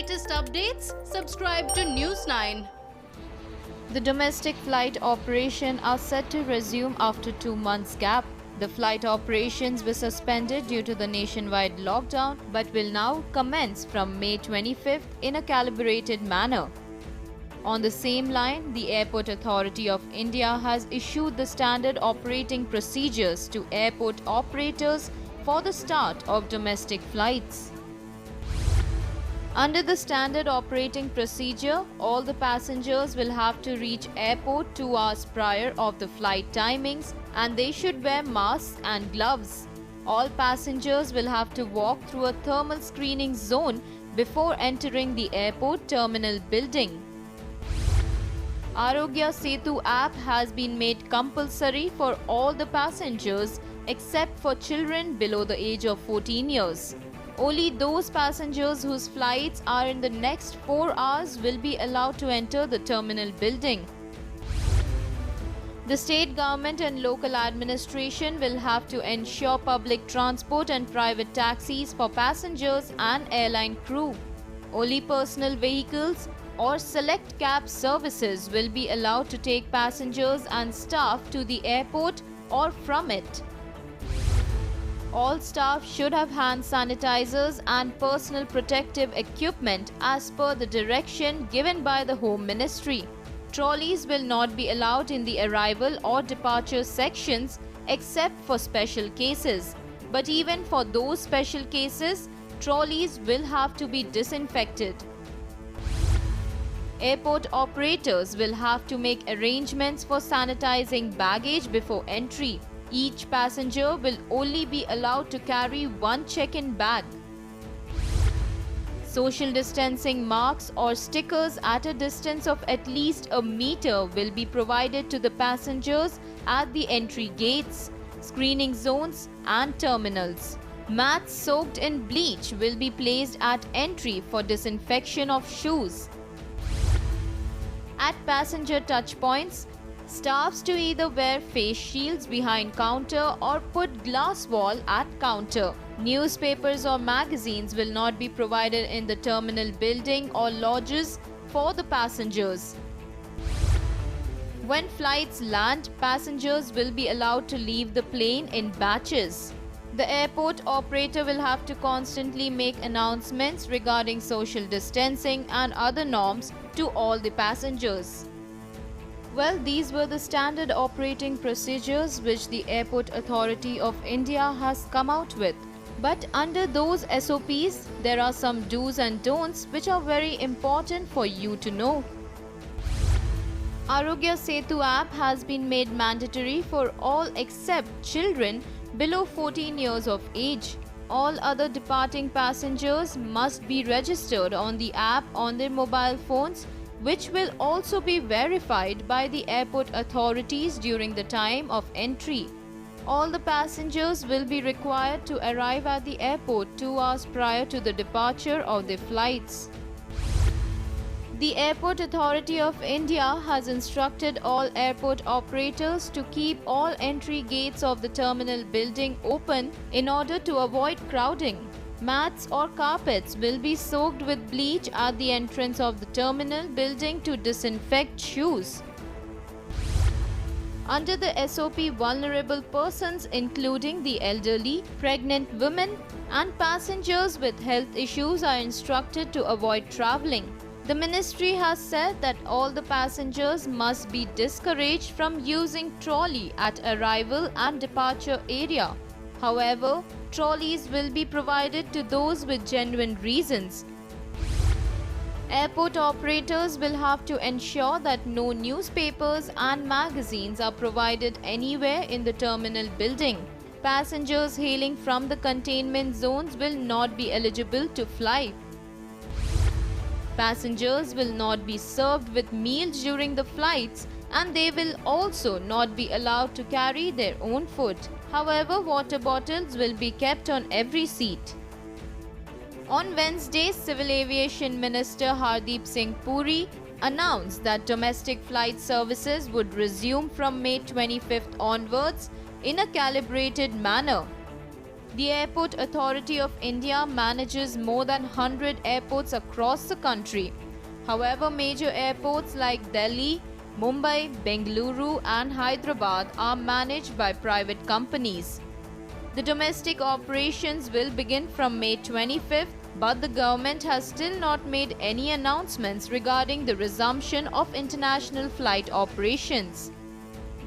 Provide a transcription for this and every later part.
latest updates, subscribe to News 9. The domestic flight operation are set to resume after 2 months gap. The flight operations were suspended due to the nationwide lockdown but will now commence from May 25th in a calibrated manner. On the same line, the Airport Authority of India has issued the standard operating procedures to airport operators for the start of domestic flights. Under the standard operating procedure, all the passengers will have to reach airport 2 hours prior of the flight timings and they should wear masks and gloves. All passengers will have to walk through a thermal screening zone before entering the airport terminal building. Arogya Setu app has been made compulsory for all the passengers except for children below the age of 14 years. Only those passengers whose flights are in the next 4 hours will be allowed to enter the terminal building. The state government and local administration will have to ensure public transport and private taxis for passengers and airline crew. Only personal vehicles or select cab services will be allowed to take passengers and staff to the airport or from it. All staff should have hand sanitizers and personal protective equipment as per the direction given by the Home Ministry. Trolleys will not be allowed in the arrival or departure sections except for special cases. But even for those special cases, trolleys will have to be disinfected. Airport operators will have to make arrangements for sanitizing baggage before entry. Each passenger will only be allowed to carry one check-in bag. Social distancing marks or stickers at a distance of at least a meter will be provided to the passengers at the entry gates, screening zones and terminals. Mats soaked in bleach will be placed at entry for disinfection of shoes. At passenger touchpoints, staffs to either wear face shields behind counter or put glass wall at counter. Newspapers or magazines will not be provided in the terminal building or lodges for the passengers. When flights land, passengers will be allowed to leave the plane in batches. The airport operator will have to constantly make announcements regarding social distancing and other norms to all the passengers. Well, these were the standard operating procedures which the Airport Authority of India has come out with. But under those SOPs, there are some do's and don'ts which are very important for you to know. Arogya Setu app has been made mandatory for all except children below 14 years of age. All other departing passengers must be registered on the app on their mobile phones, which will also be verified by the airport authorities during the time of entry. All the passengers will be required to arrive at the airport 2 hours prior to the departure of their flights. The Airport Authority of India has instructed all airport operators to keep all entry gates of the terminal building open in order to avoid crowding. Mats or carpets will be soaked with bleach at the entrance of the terminal building to disinfect shoes. Under the SOP, vulnerable persons including the elderly, pregnant women and passengers with health issues are instructed to avoid travelling. The ministry has said that all the passengers must be discouraged from using trolley at arrival and departure area. However, trolleys will be provided to those with genuine reasons. Airport operators will have to ensure that no newspapers and magazines are provided anywhere in the terminal building. Passengers hailing from the containment zones will not be eligible to fly. Passengers will not be served with meals during the flights and they will also not be allowed to carry their own food. However, water bottles will be kept on every seat. On Wednesday, Civil Aviation Minister Hardeep Singh Puri announced that domestic flight services would resume from May 25th onwards in a calibrated manner. The Airport Authority of India manages more than 100 airports across the country. However, major airports like Delhi, Mumbai, Bengaluru, and Hyderabad are managed by private companies. The domestic operations will begin from May 25th, but the government has still not made any announcements regarding the resumption of international flight operations.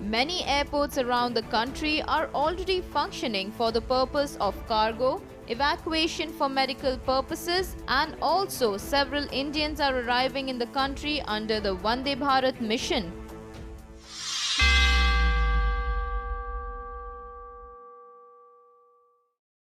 Many airports around the country are already functioning for the purpose of cargo, evacuation for medical purposes, and also several Indians are arriving in the country under the Vande Bharat mission.